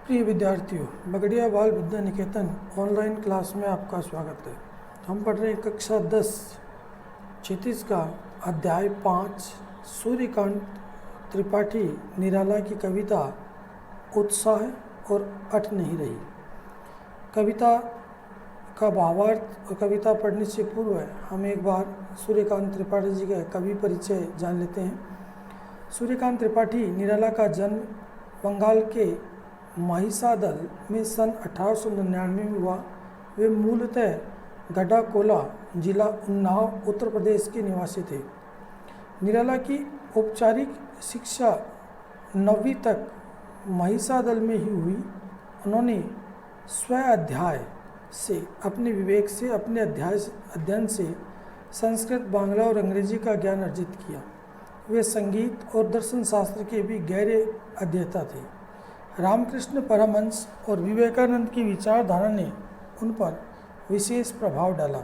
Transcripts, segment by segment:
प्रिय विद्यार्थियों, बगड़िया बाल विद्या निकेतन ऑनलाइन क्लास में आपका स्वागत है। हम पढ़ रहे हैं कक्षा 10 क्षितिज का अध्याय 5 सूर्यकांत त्रिपाठी निराला की कविता उत्साह और अट नहीं रही। कविता का भावार्थ और कविता पढ़ने से पूर्व हम एक बार सूर्यकांत त्रिपाठी जी का कवि परिचय जान लेते हैं। सूर्यकांत त्रिपाठी निराला का जन्म बंगाल के महिसादल में सन 1899 में हुआ। वे मूलतः गढ़ाकोला जिला उन्नाव उत्तर प्रदेश के निवासी थे। निराला की औपचारिक शिक्षा 9वीं तक महिसादल में ही हुई। उन्होंने स्वाध्याय से अपने विवेक से अपने अध्ययन से संस्कृत, बांग्ला और अंग्रेजी का ज्ञान अर्जित किया। वे संगीत और दर्शन शास्त्र के भी गहरे अध्येता थे। रामकृष्ण परमहंस और विवेकानंद की विचारधारा ने उन पर विशेष प्रभाव डाला।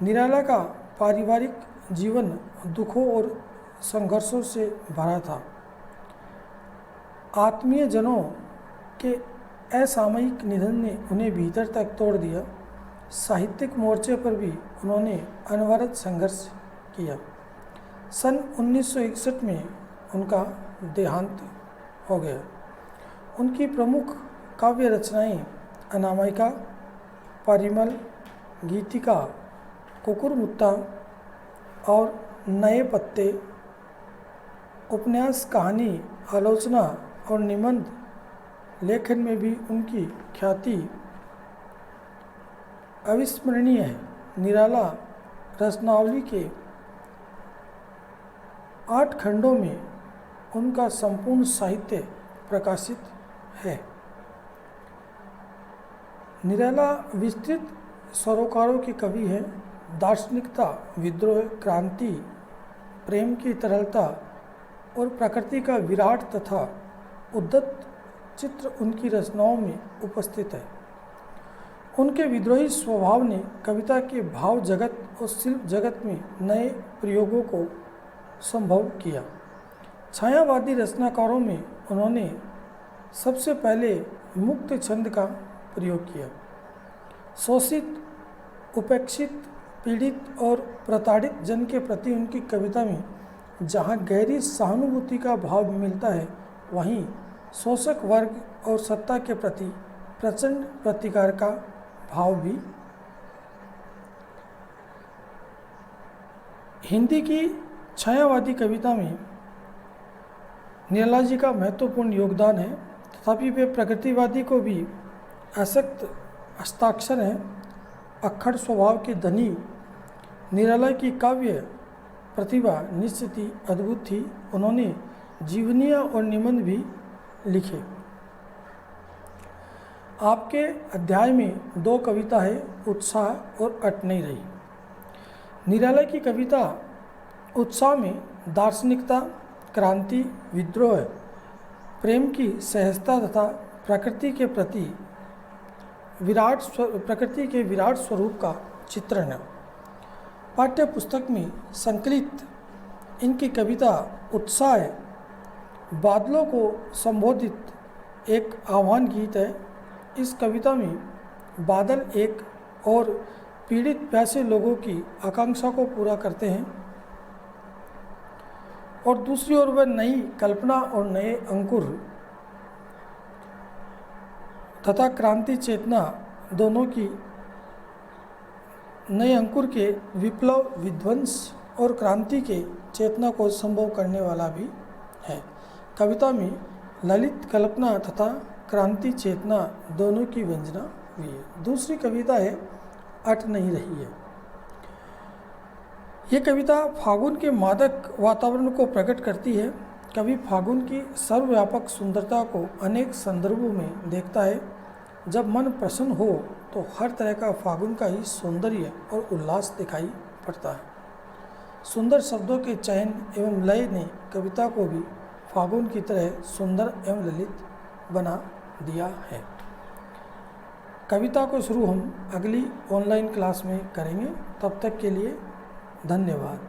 निराला का पारिवारिक जीवन दुखों और संघर्षों से भरा था। आत्मीय जनों के असामयिक निधन ने उन्हें भीतर तक तोड़ दिया। साहित्यिक मोर्चे पर भी उन्होंने अनवरत संघर्ष किया। सन 1961 में उनका देहांत हो गया। उनकी प्रमुख काव्य रचनाएं अनामिका, परिमल, गीतिका, कुकुरमुत्ता और नए पत्ते, उपन्यास, कहानी, आलोचना और निबंध लेखन में भी उनकी ख्याति अविस्मरणीय है। निराला रचनावली के 8 खंडों में उनका संपूर्ण साहित्य प्रकाशित है। निराला विस्तृत सरोकारों के कवि हैं। दार्शनिकता, विद्रोह, क्रांति, प्रेम की तरलता और प्रकृति का विराट तथा उद्धत चित्र उनकी रचनाओं में उपस्थित है। उनके विद्रोही स्वभाव ने कविता के भाव जगत और शिल्प जगत में नए प्रयोगों को संभव किया। छायावादी रचनाकारों में उन्होंने सबसे पहले मुक्त छंद का प्रयोग किया। शोषित, उपेक्षित, पीड़ित और प्रताड़ित जन के प्रति उनकी कविता में जहाँ गहरी सहानुभूति का भाव मिलता है, वहीं शोषक वर्ग और सत्ता के प्रति प्रचंड प्रतिकार का भाव भी। हिंदी की छायावादी कविता में निराला जी का महत्वपूर्ण योगदान है, तथापि वे प्रकृतिवादी को भी आसक्त हस्ताक्षर हैं। अक्खड़ स्वभाव के धनी निराला की काव्य प्रतिभा निश्चित ही अद्भुत थी। उन्होंने जीवनीय और निबंध भी लिखे। आपके अध्याय में 2 कविता है, उत्साह और अट नहीं रही। निराला की कविता उत्साह में दार्शनिकता, क्रांति, विद्रोह, प्रेम की सहजता तथा प्रकृति के विराट स्वरूप का चित्रण है। पाठ्य पुस्तक में संकलित इनकी कविता उत्साह बादलों को संबोधित एक आह्वान गीत है। इस कविता में बादल एक और पीड़ित प्यासे लोगों की आकांक्षा को पूरा करते हैं और दूसरी ओर वह नई कल्पना और नए अंकुर तथा क्रांति चेतना दोनों की नए अंकुर के विप्लव, विध्वंस और क्रांति के चेतना को संभव करने वाला भी है। कविता में ललित कल्पना तथा क्रांति चेतना दोनों की व्यंजना हुई है। दूसरी कविता है अट नहीं रही है। ये कविता फागुन के मादक वातावरण को प्रकट करती है। कवि फागुन की सर्वव्यापक सुंदरता को अनेक संदर्भों में देखता है। जब मन प्रसन्न हो तो हर तरह का फागुन का ही सौंदर्य और उल्लास दिखाई पड़ता है। सुंदर शब्दों के चयन एवं लय ने कविता को भी फागुन की तरह सुंदर एवं ललित बना दिया है। कविता को शुरू हम अगली ऑनलाइन क्लास में करेंगे। तब तक के लिए धन्यवाद।